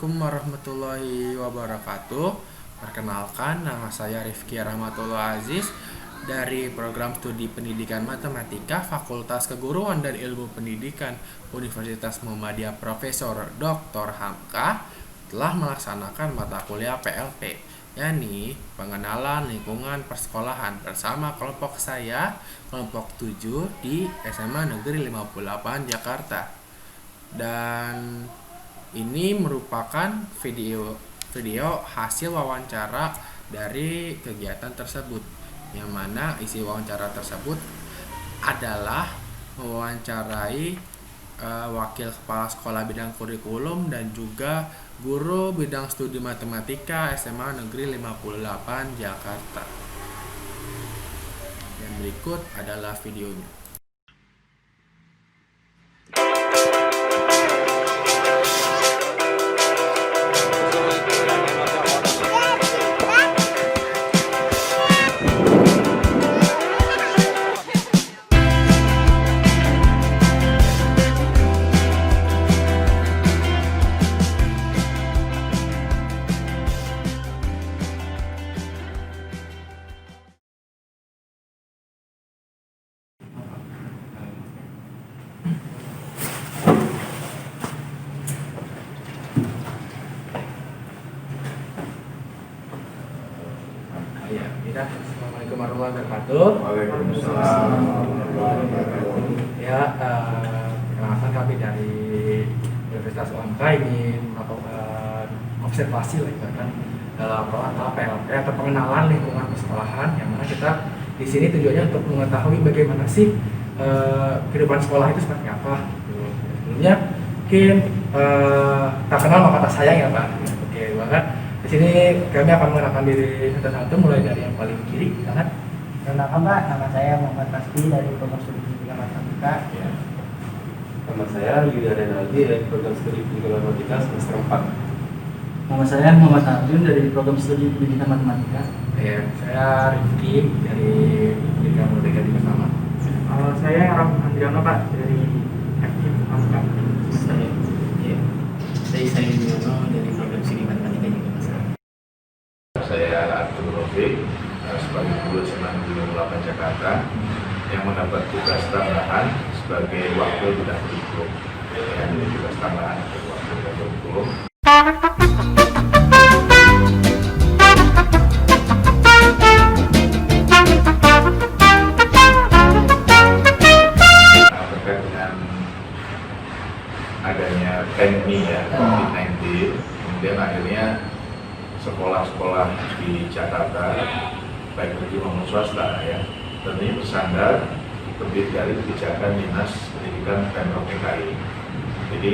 Assalamualaikum warahmatullahi wabarakatuh. Perkenalkan, nama saya Rifki Rahmatullah Aziz dari Program Studi Pendidikan Matematika Fakultas Keguruan dan Ilmu Pendidikan Universitas Muhammadiyah Profesor Dr. Hamka telah melaksanakan mata kuliah PLP, yakni pengenalan lingkungan persekolahan bersama kelompok saya, kelompok 7 di SMA Negeri 58 Jakarta. Dan ini merupakan video hasil wawancara dari kegiatan tersebut, yang mana isi wawancara tersebut adalah mewawancarai wakil kepala sekolah bidang kurikulum dan juga guru bidang studi matematika SMA Negeri 58 Jakarta. Dan berikut adalah videonya. Assalamualaikum warahmatullahi wabarakatuh. Waalaikumsalam warahmatullahi wabarakatuh. Ya, perkenalkan kami dari Universitas UMK ingin melakukan observasi kan dalam PLP atau pengenalan lingkungan persekolahan, yang mana kita di sini tujuannya untuk mengetahui bagaimana sih kehidupan sekolah itu seperti apa. Sebelumnya mungkin tak kenal maka tak sayang ya Pak. Oke banget. Di sini kami akan mengenalkan diri satu-satu, mulai dari yang paling kiri, silakan. Perkenalkan Pak, nama saya Muhammad Pasfi dari Program Studi Pendidikan Matematika. Ya. Nama saya Yudha Renaldi dari Program Studi Pendidikan Matematika semester 4. Nama saya Muhammad Arjun dari Program Studi Pendidikan Matematika. Ya, saya Rifki dari Pendidikan Matematika di Bersama. Saya Ram Andriano Pak dari Aktif Angka. Saya Yudhoyono dari Program Studi Matematika juga Bersama. Saya Abdul Rafiq sebagai guru SMA Negeri 58 Jakarta yang mendapat tugas tambahan sebagai wakil bidang kurikulum. Yang ini tugas tambahan sebagai wakil bidang kurikulum. Terkait dengan adanya pandemi ya COVID-19, kemudian akhirnya sekolah-sekolah di Jakarta baik negeri maupun swasta ya tentunya bersandar terdiri dari kebijakan Dinas Pendidikan Pemprov DKI. Jadi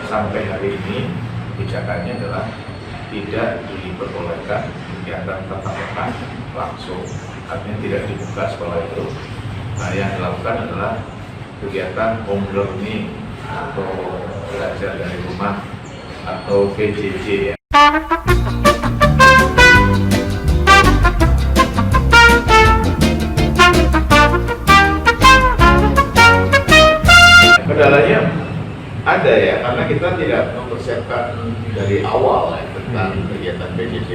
sampai hari ini kebijakannya adalah tidak diperbolehkan kegiatan tatap muka langsung, artinya tidak dibuka sekolah itu. Nah, yang dilakukan adalah kegiatan home learning atau belajar dari rumah atau PJJ ya. Kendalanya ada ya, karena kita tidak mempersiapkan dari awal ya, tentang kegiatan PJJ.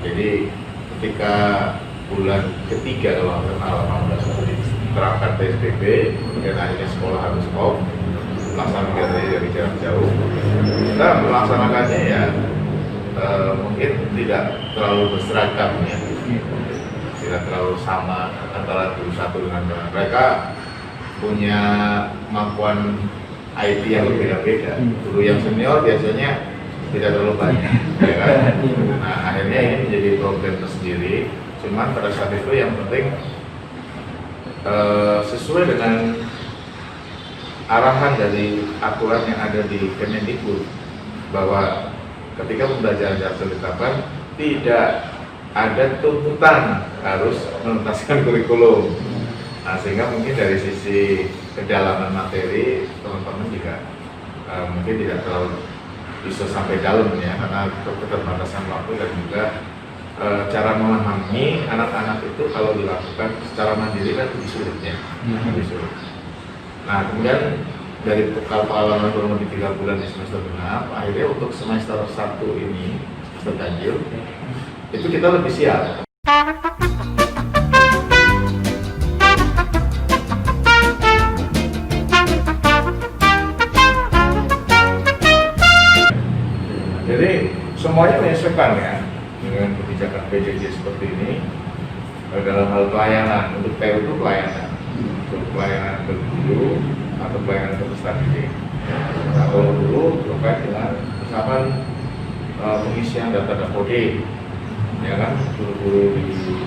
Jadi ketika bulan ketiga kalau tanggal 18 diterapkan PSBB, kemudian akhirnya sekolah harus off, melaksanakan dari jarak jauh. Kita melaksanakannya ya mungkin tidak terlalu berseragam ya, tidak terlalu sama antara guru satu dengan lain. Mereka punya kemampuan IT yang berbeda-beda. Guru yang senior biasanya tidak terlalu banyak, ya kan? Nah, akhirnya ini menjadi problem tersendiri. Cuman pada saat itu yang penting sesuai dengan arahan dari aturan yang ada di Kemendikbud bahwa ketika pembelajaran jarak jauh ditetapkan tidak ada tuntutan harus menuntaskan kurikulum. Nah, sehingga mungkin dari sisi kedalaman materi teman-teman juga mungkin tidak terlalu bisa sampai dalam ya, karena keterbatasan waktu dan juga cara memahami anak-anak itu kalau dilakukan secara mandiri kan lebih sulit ya, lebih sulit. Nah, kemudian dari pengalaman kurang lebih 3 bulan di semester genap, akhirnya untuk semester 1 ini, semester ganjil, itu kita lebih siap. Jadi semuanya menyesuaikan ya dengan kebijakan PJJ seperti ini. Dalam hal pelayanan, untuk PU itu pelayanan, untuk pelayanan ke guru atau pelayanan ke peserta didik. Nah, kalau dulu terkait dengan misalkan pengisian data kode, ya kan, guru-guru di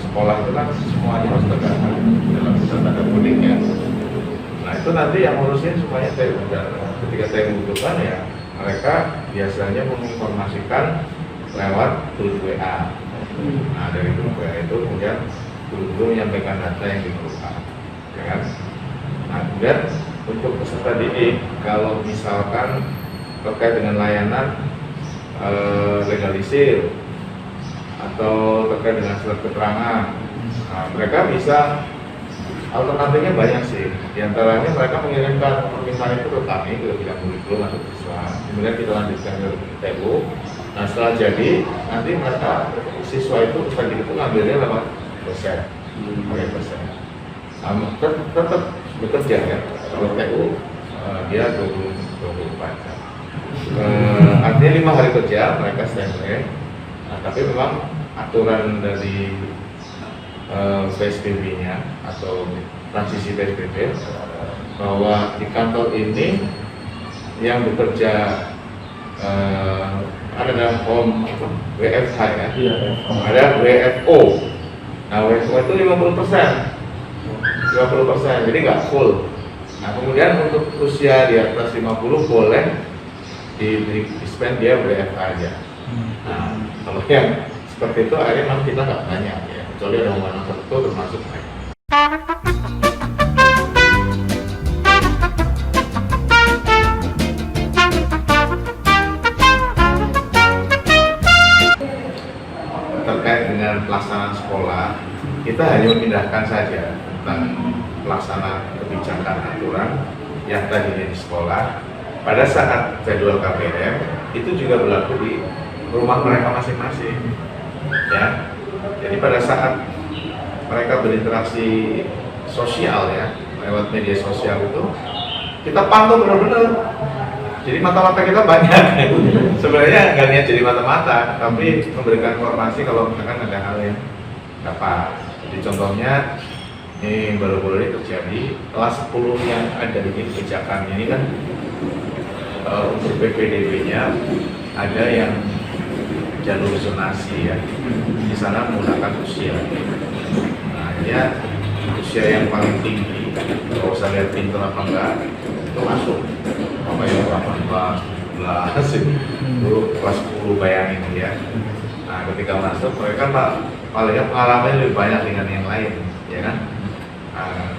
sekolah itu kan semuanya harus terdaftar dalam data kodenya. Nah itu nanti yang ngurusin semuanya TU. Dan ketika TU membutuhkan ya mereka biasanya menginformasikan lewat grup WA. Nah dari grup WA itu kemudian guru-guru menyampaikan data yang diperlukan, ya kan? Nah kemudian untuk peserta didik, kalau misalkan terkait dengan layanan legalisir atau terkait dengan surat keterangan, nah, mereka bisa alternatifnya banyak sih. Di antaranya mereka mengirimkan permintaan itu ke kami, ke bidang kurikulum atau siswa. Kemudian kita lanjutkan ke TU. Nah setelah jadi, nanti mereka siswa itu tadi itu ngambilnya lewat dosen, pakai dosen. Nah, tetap bekerja ya. Kalau TU dia 24 jam. Artinya 5 hari kerja mereka standby. Nah, tapi memang aturan dari PSBB-nya atau transisi PSBB bahwa di kantor ini yang bekerja ada dalam form WFH ya, ada WFO. Nah WFO itu 50%, jadi nggak full. Nah kemudian untuk usia di atas 50 boleh di spend dia WFH aja. Nah kalau yang seperti itu akhirnya memang kita nggak banyak ya, kecuali ada undang tertentu termasuk mereka. Terkait dengan pelaksanaan sekolah, kita hanya memindahkan saja tentang pelaksanaan kebijakan aturan yang tadinya di sekolah pada saat jadwal KPM itu juga berlaku di rumah mereka masing-masing ya. Jadi pada saat mereka berinteraksi sosial ya lewat media sosial itu kita pantau benar-benar. Jadi mata-mata kita banyak. Sebenarnya nggak niat jadi mata-mata, tapi memberikan informasi kalau misalkan ada hal yang dapat. Jadi contohnya ini baru-baru ini terjadi kelas 10 yang ada di kebijakan ini kan untuk PPDB-nya ada yang jalur zonasi ya. Di sana menggunakan usia. Nah, dia usia yang paling tinggi, kalau saya lihat pinter apa enggak, itu masuk. Apa yang 18, 19 itu kelas 10 bayangin ya. Nah ketika masuk mereka paling pengalaman lebih banyak dengan yang lain ya kan. Nah,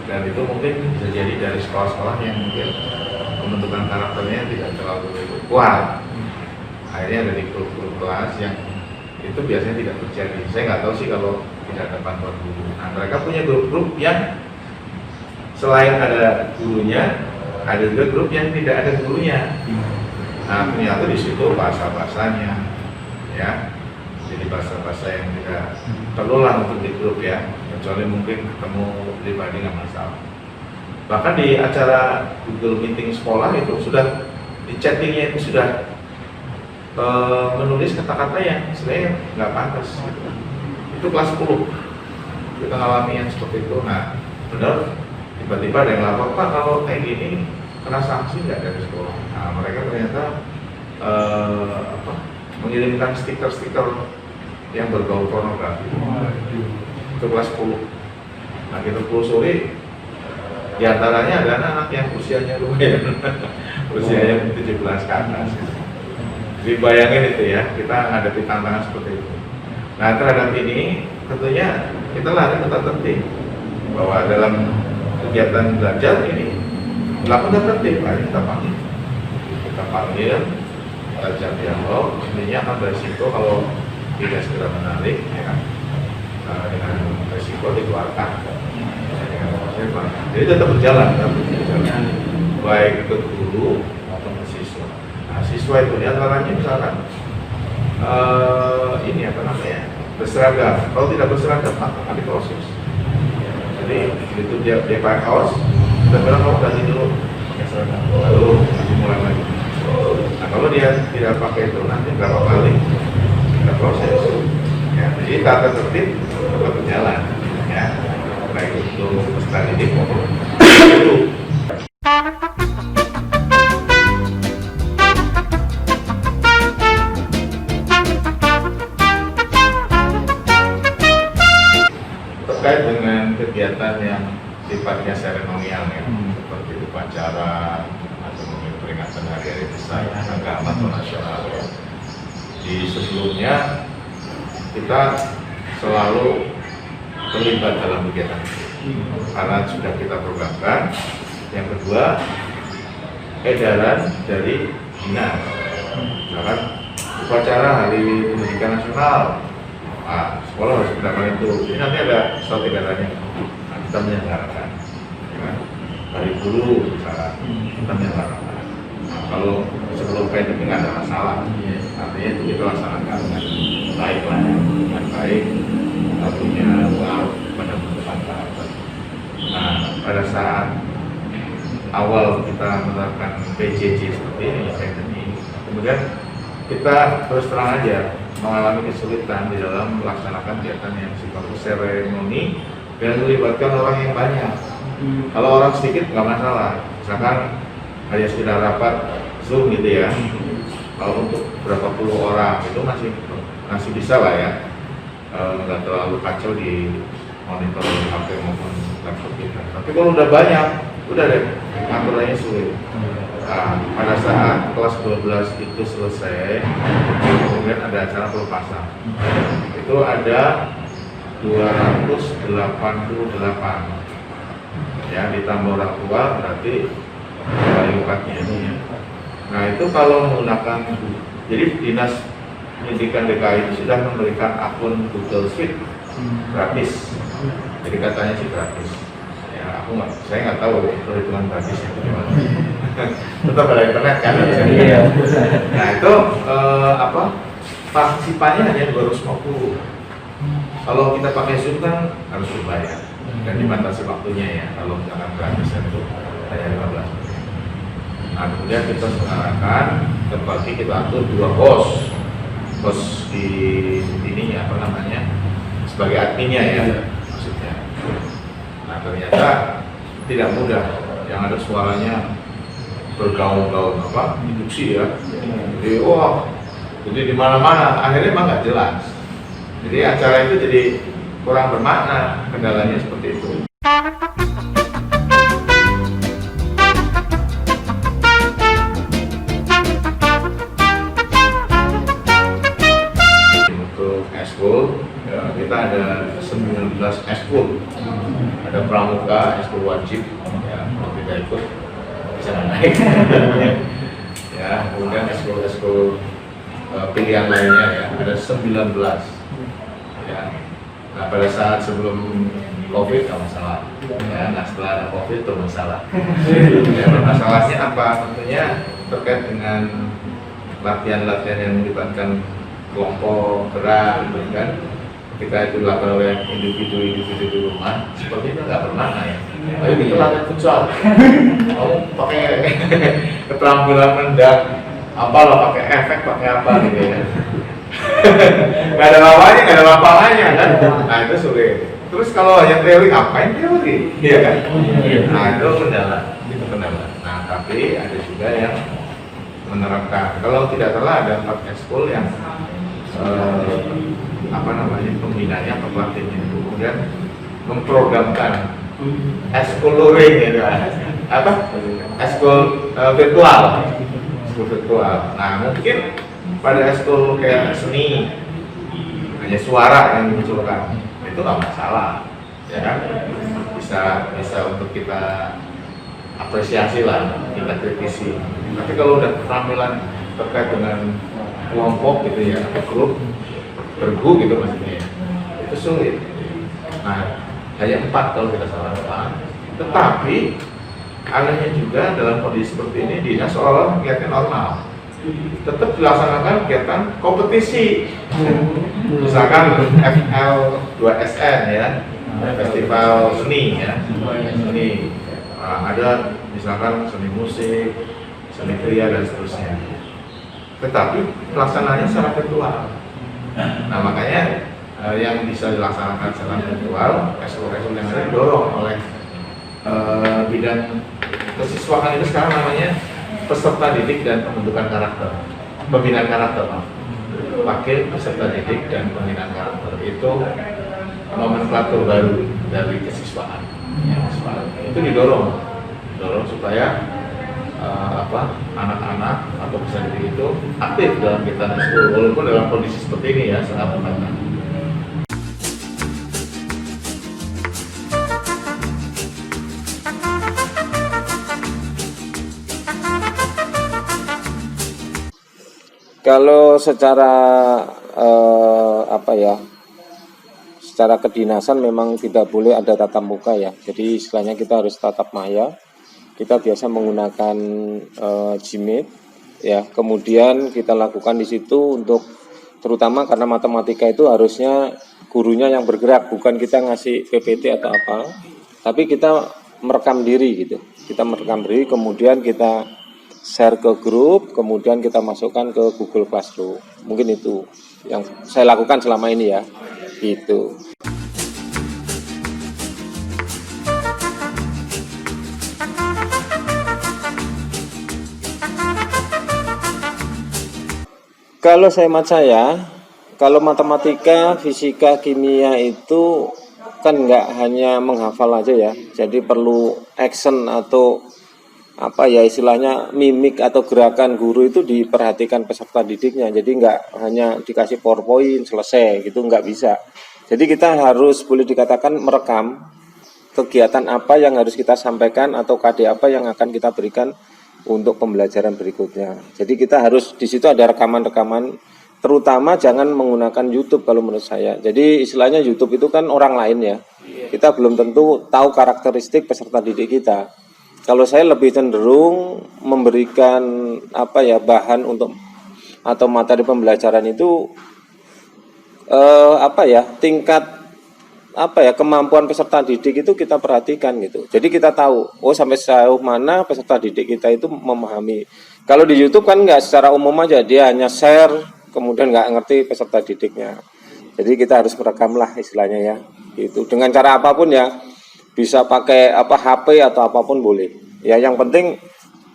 dan itu mungkin bisa jadi dari sekolah-sekolah yang mungkin pembentukan karakternya tidak terlalu kuat. Akhirnya dari grup-grup kelas yang itu biasanya tidak terjadi. Saya nggak tahu sih kalau tidak ada pantauan guru. Nah mereka punya grup-grup yang selain ada gurunya, ada juga grup yang tidak ada gurunya. Nah ternyata di situ bahasa-bahasanya, ya, jadi bahasa-bahasa yang tidak perlu lah untuk di grup ya, kecuali mungkin ketemu pribadi nggak masalah. Bahkan di acara Google Meeting sekolah itu sudah di chattingnya itu sudah menulis kata-kata yang sebenarnya nggak pantas. Itu kelas 10 kita ngalami yang seperti itu. Nah benar. Tiba-tiba ada yang lapor, Pak kalau kayak gini kena sanksi nggak dari sekolah? Nah mereka ternyata mengirimkan stiker-stiker yang berbau pornografi. Itu kelas 10. Nah kita telusuri, diantaranya ada anak yang usianya lumayan, usianya 17 ke atas. Jadi bayangin itu ya, kita hadapi tantangan seperti itu. Nah terhadap ini tentunya kita lari tetap tertib bahwa dalam kegiatan belajar ini melakukan tertib, kita panggil, kita ajak dialog. Intinya akan beresiko kalau tidak segera menarik, ya kan, dengan resiko dikeluarkan. Jadi tetap berjalan. baik ke guru maupun ke siswa. Nah, siswa itu diantaranya misalkan ini apa namanya, berseragam. Kalau tidak berseragam maka akan diproses. Jadi itu dia pakai kaos, kita bilang kamu ganti dulu pakai seragam, lalu dimulai lagi. Nah kalau dia tidak pakai itu nanti berapa kali kita proses. Ya, jadi tata tertib tetap berjalan. Ya, baik untuk peserta didik maupun itu. Terkait dengan kegiatan yang sifatnya seremonial ya, seperti upacara atau mungkin peringatan hari-hari besar agama atau nasional ya. Di sebelumnya kita selalu terlibat dalam kegiatan itu karena sudah kita programkan. Yang kedua, edaran dari dinas, misalkan upacara hari pendidikan nasional, sekolah harus mendapatkan itu. Ini nanti ada surat edarannya, kita menyelenggarakan. Ya. Hari guru, misalkan, kita menyelenggarakan. Nah, kalau sebelum pandemi nggak ada masalah, artinya itu kita laksanakan dengan baik lah, dengan baik, punya pada depan tahapan. Nah, pada saat awal kita menerapkan PJJ seperti ini, kemudian kita terus terang aja mengalami kesulitan di dalam melaksanakan kegiatan yang sifatnya seremoni dan melibatkan orang yang banyak. Kalau orang sedikit nggak masalah, misalkan hanya sekedar rapat Zoom gitu ya. Kalau untuk berapa puluh orang itu masih bisa lah ya, nggak terlalu kacau di monitor HP maupun laptop kita. Tapi kalau udah banyak, udah deh aturannya sulit. Nah, pada saat kelas 12 itu selesai, kemudian ada acara pelepasan. Itu ada 288 ya, ditambah orang tua berarti kali 4-nya ini ya. Nah itu kalau menggunakan, jadi Dinas Pendidikan DKI itu sudah memberikan akun Google Sheet gratis. Jadi katanya sih gratis. Ya, saya nggak tahu perhitungan gratis itu gimana. Tetap ada internet kan? Iya. Nah itu partisipannya hanya 250. Kalau kita pakai Zoom kan harus berbayar dan dibatasi waktunya ya. Kalau misalkan gratis itu hanya 15. Nah kemudian kita selenggarakan, terbagi kita atur 2 host di ininya apa namanya, sebagai adminnya ya maksudnya. Nah ternyata tidak mudah, yang ada suaranya bergaung-gaung induksi ya. Jadi jadi di mana-mana akhirnya emang nggak jelas. Jadi acara itu jadi kurang bermakna, kendalanya seperti itu. Ya, kita ada 19 eskul, ada pramuka, eskul wajib, ya kalau tidak ikut bisa naik. Ya, kemudian eskul pilihan lainnya ya ada 19. Ya, nah pada saat sebelum COVID nggak masalah, ya, nah setelah ada COVID itu masalah. Ya, masalahnya apa? Tentunya terkait dengan latihan-latihan yang melibatkan kelompok gerak gitu kan, ketika itu dilakukan oleh individu-individu di rumah, seperti itu nggak bermakna ya. Ayo kita latihan futsal, kamu pakai keterampilan mendak, apalah pakai efek, pakai apa gitu ya. Nggak ada lawannya, nggak ada lapangannya kan. Nah itu sulit. Terus kalau hanya teori, apain teori, iya kan? Nah itu kendala. Nah tapi ada juga yang menerapkan. Kalau tidak salah ada 4 ekskul yang pembinanya atau pelatihnya itu kemudian memprogramkan ekskul luring gitu, ekskul virtual. Nah mungkin pada ekskul kayak seni hanya suara yang dimunculkan itu nggak masalah, ya kan? Bisa untuk kita apresiasi lah, kita kritisi. Tapi kalau udah keterampilan terkait dengan kelompok gitu ya, atau grup bergu gitu maksudnya ya, itu sulit. Nah hanya 4 kalau kita salah. Tetapi anehnya juga dalam kondisi seperti ini dinas seolah kegiatan normal, tetap dilaksanakan kegiatan kompetisi. Misalkan FL 2SN ya, festival seni ya, seni. Ada misalkan seni musik, seni kria dan seterusnya. Tetapi pelaksanaannya secara virtual. Nah makanya yang bisa dilaksanakan secara virtual, ekskul-ekskul yang ada didorong oleh bidang kesiswaan itu sekarang namanya peserta didik dan pembentukan karakter, pembinaan karakter. Pakai peserta didik dan pembinaan karakter itu nomenklatur baru dari kesiswaan. Itu didorong supaya anak-anak atau peserta didik itu aktif dalam kegiatan ekskul walaupun dalam kondisi seperti ini ya, sangat terbatas. Kalau secara secara kedinasan memang tidak boleh ada tatap muka ya. Jadi istilahnya kita harus tatap maya. Kita biasa menggunakan Gmeet ya. Kemudian kita lakukan di situ untuk terutama karena matematika itu harusnya gurunya yang bergerak, bukan kita ngasih PPT atau apa. Tapi kita merekam diri gitu. Kita merekam diri, kemudian kita share ke grup, kemudian kita masukkan ke Google Classroom. Mungkin itu yang saya lakukan selama ini ya, gitu. Kalau kalau matematika, fisika, kimia itu kan nggak hanya menghafal aja ya, jadi perlu action atau istilahnya mimik atau gerakan guru itu diperhatikan peserta didiknya. Jadi nggak hanya dikasih PowerPoint selesai gitu, nggak bisa. Jadi kita harus boleh dikatakan merekam kegiatan apa yang harus kita sampaikan atau KD apa yang akan kita berikan untuk pembelajaran berikutnya. Jadi kita harus di situ ada rekaman-rekaman, terutama jangan menggunakan YouTube kalau menurut saya. Jadi istilahnya YouTube itu kan orang lain ya. Kita belum tentu tahu karakteristik peserta didik kita. Kalau saya lebih cenderung memberikan bahan untuk atau materi pembelajaran itu tingkat kemampuan peserta didik itu kita perhatikan gitu. Jadi kita tahu sampai sejauh mana peserta didik kita itu memahami. Kalau di YouTube kan nggak secara umum aja, dia hanya share kemudian nggak ngerti peserta didiknya. Jadi kita harus merekam lah istilahnya ya. Itu dengan cara apapun ya. Bisa pakai HP atau apapun boleh. Ya yang penting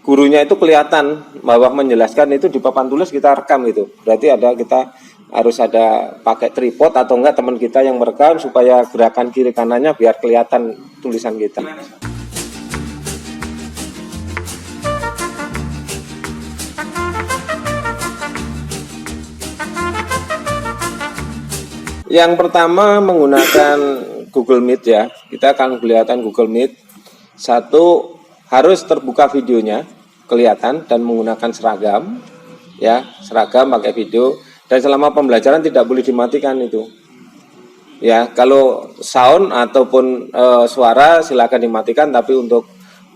gurunya itu kelihatan bahwa menjelaskan itu di papan tulis kita rekam gitu. Berarti kita harus ada pakai tripod atau enggak teman kita yang merekam supaya gerakan kiri kanannya biar kelihatan tulisan kita. Yang pertama menggunakan Google Meet ya. Kita akan kelihatan Google Meet. Satu, harus terbuka videonya, kelihatan dan menggunakan seragam. Ya, seragam pakai video. Dan selama pembelajaran tidak boleh dimatikan itu. Ya, kalau sound ataupun suara silakan dimatikan, tapi untuk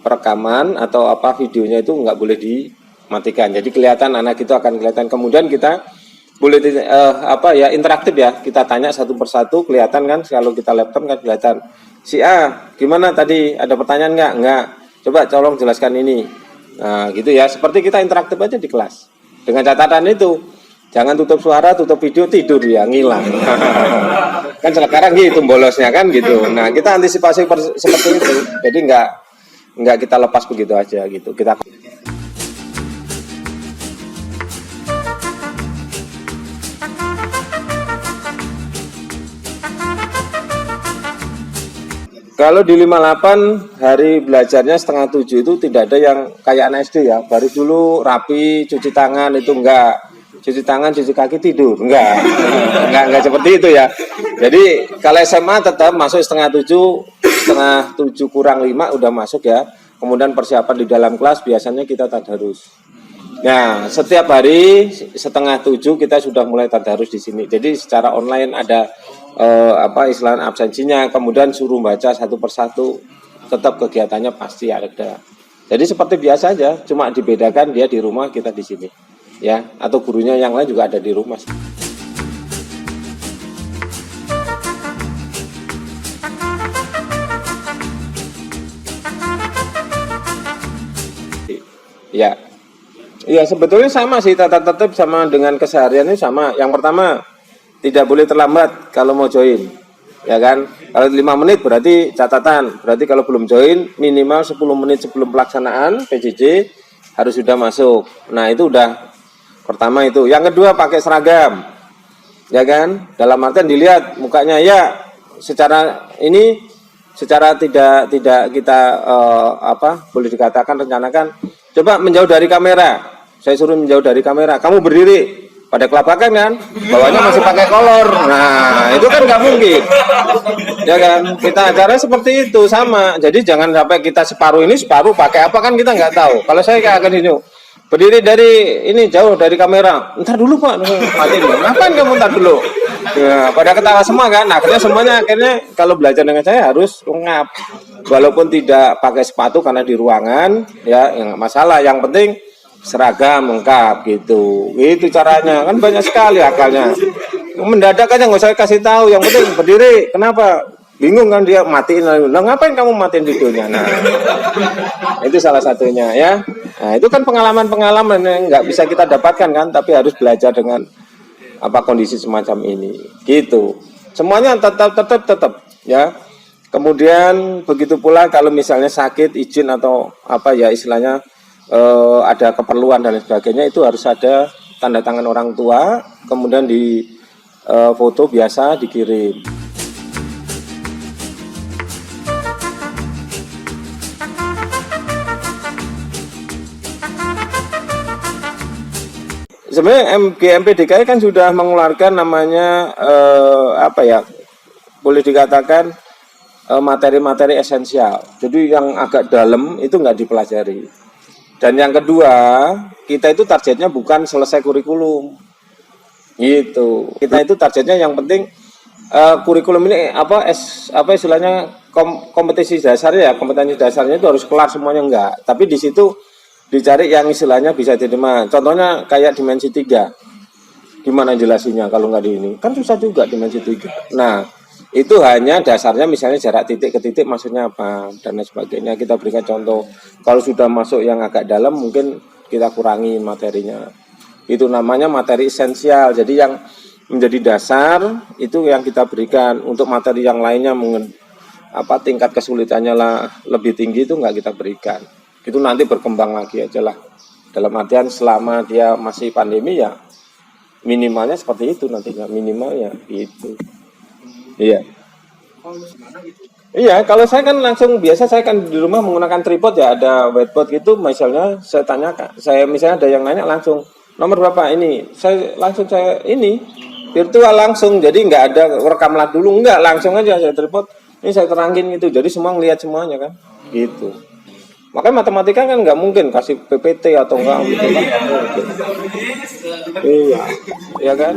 perekaman atau videonya itu nggak boleh dimatikan. Jadi kelihatan anak itu akan kelihatan. Kemudian kita boleh interaktif ya, kita tanya satu persatu, kelihatan kan kalau kita laptop kan kelihatan. Si A, gimana tadi, ada pertanyaan nggak? Coba tolong jelaskan ini. Nah gitu ya, seperti kita interaktif aja di kelas. Dengan catatan itu, jangan tutup suara, tutup video, tidur ya, ngilang. Kan sekarang gitu bolosnya kan gitu. Nah kita antisipasi seperti itu, jadi nggak kita lepas begitu aja gitu. Kita kalau di 58 hari belajarnya 6:30 itu tidak ada yang kayak anak SD ya. Baru dulu rapi, cuci tangan itu enggak. Cuci tangan, cuci kaki, tidur. Enggak seperti itu ya. Jadi kalau SMA tetap masuk 6:30 kurang 5 udah masuk ya. Kemudian persiapan di dalam kelas biasanya kita tadarus. Nah, setiap hari 6:30 kita sudah mulai tadarus di sini. Jadi secara online ada istilahnya absensinya, kemudian suruh baca satu persatu, tetap kegiatannya pasti ada. Jadi seperti biasa aja, cuma dibedakan dia di rumah, kita di sini, ya. Atau gurunya yang lain juga ada di rumah. Ya, ya sebetulnya sama sih, tata tertib sama dengan keseharian ini sama. Yang pertama, tidak boleh terlambat kalau mau join, ya kan? Kalau 5 menit berarti catatan, berarti kalau belum join minimal 10 menit sebelum pelaksanaan PJJ harus sudah masuk. Nah itu udah pertama itu. Yang kedua pakai seragam, ya kan? Dalam artian dilihat mukanya ya, secara ini secara tidak kita boleh dikatakan rencanakan. Coba menjauh dari kamera. Saya suruh menjauh dari kamera. Kamu berdiri pada kelabakan kan? Bawahnya masih pakai kolor. Nah, itu kan nggak mungkin. Ya kan? Kita acara seperti itu sama. Jadi jangan sampai kita separuh ini separuh pakai apa kan kita nggak tahu. Kalau saya kayak akan ini berdiri dari ini jauh dari kamera. Ntar dulu Pak, mati dulu. Ngapain kamu ntar dulu? Ya, pada ketawa semua kan. Akhirnya semuanya kalau belajar dengan saya harus ngap. Walaupun tidak pakai sepatu karena di ruangan, ya nggak masalah. Yang penting seragam lengkap gitu. Itu caranya. Kan banyak sekali akalnya. Mendadak aja nggak usah kasih tahu. Yang penting berdiri. Kenapa? Bingung kan dia matiin. Nah, ngapain kamu matiin videonya? Nah, itu salah satunya ya. Nah, itu kan pengalaman-pengalaman yang nggak bisa kita dapatkan kan, tapi harus belajar dengan kondisi semacam ini. Gitu. Semuanya tetap ya. Kemudian begitu pula kalau misalnya sakit, izin atau istilahnya ada keperluan dan lain sebagainya, itu harus ada tanda tangan orang tua, kemudian di foto biasa dikirim. Sebenarnya GMP DKI kan sudah mengeluarkan namanya boleh dikatakan materi-materi esensial. Jadi yang agak dalam itu nggak dipelajari. Dan yang kedua, kita itu targetnya bukan selesai kurikulum. Gitu. Kita itu targetnya yang penting kurikulum ini istilahnya kompetensi dasarnya ya, kompetensi dasarnya itu harus kelar semuanya enggak. Tapi di situ dicari yang istilahnya bisa diterima. Contohnya kayak dimensi 3. Gimana jelasinya kalau nggak di ini? Kan susah juga dimensi 3. Nah, itu hanya dasarnya misalnya jarak titik ke titik maksudnya apa dan lain sebagainya. Kita berikan contoh. Kalau sudah masuk yang agak dalam mungkin kita kurangi materinya. Itu namanya materi esensial. Jadi yang menjadi dasar itu yang kita berikan. Untuk materi yang lainnya tingkat kesulitannya lebih tinggi itu nggak kita berikan. Itu nanti berkembang lagi aja lah. Dalam artian selama dia masih pandemi ya minimalnya seperti itu nantinya, minimalnya itu. Iya. Iya, kalau saya kan langsung biasa saya kan di rumah menggunakan tripod ya, ada whiteboard gitu. Misalnya saya tanya, misalnya ada yang nanya langsung nomor berapa ini, saya ini virtual langsung, jadi nggak ada rekamlah dulu, nggak langsung aja saya tripod, ini saya terangin gitu, jadi semua ngelihat semuanya kan, gitu. Makanya matematika kan nggak mungkin kasih PPT atau enggak gitu kan, iya, ya kan.